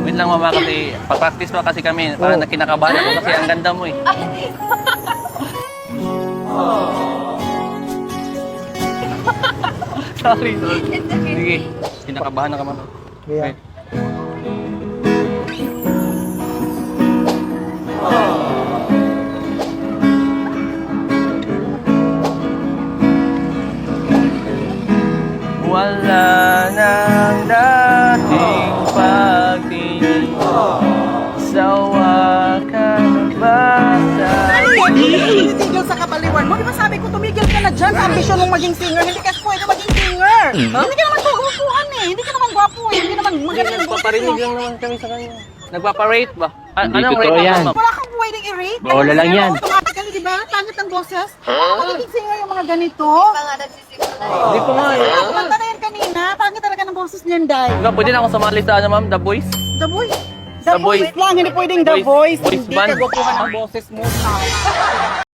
Wait lang mama kasi pa-practice pa kasi kami. Parang kinakabahan ako kasi ang ganda mo eh. Sorry. Sige, kinakabahan na ka mama. Yeah. Okay. Wala nang dating pagtingin, sawa ka na bata. Tigil sa kabaliwan mo. Di ba sabi ko tumigil ka na dyan sa ambisyon mong maging singer? Hindi ka pwede maging singer. Hindi ka naman guwapuhan eh. Hindi ka naman gwapo eh. Hindi naman maganda yung boses Nagpaparinig mo. lang naman kami sa kanya. Nagpaparate ba? Hindi Anong totoo rate yan. mo? Wala kang pwedeng i-rate. Bola lang yan. Automatically, di ba? Pangit ang boses. Magiging singer yung mga ganito. Hindi ko nga eh. Kumanta na yan kanina. Pangit talaga ng boses niyan, Day. Pwede na ako sumali sa ano ma'am, The Voice? The Voice. The The Voice Voice. lang. Hindi pwedeng The Voice Voice. Hindi band. ka gwapuhan ang boses mo.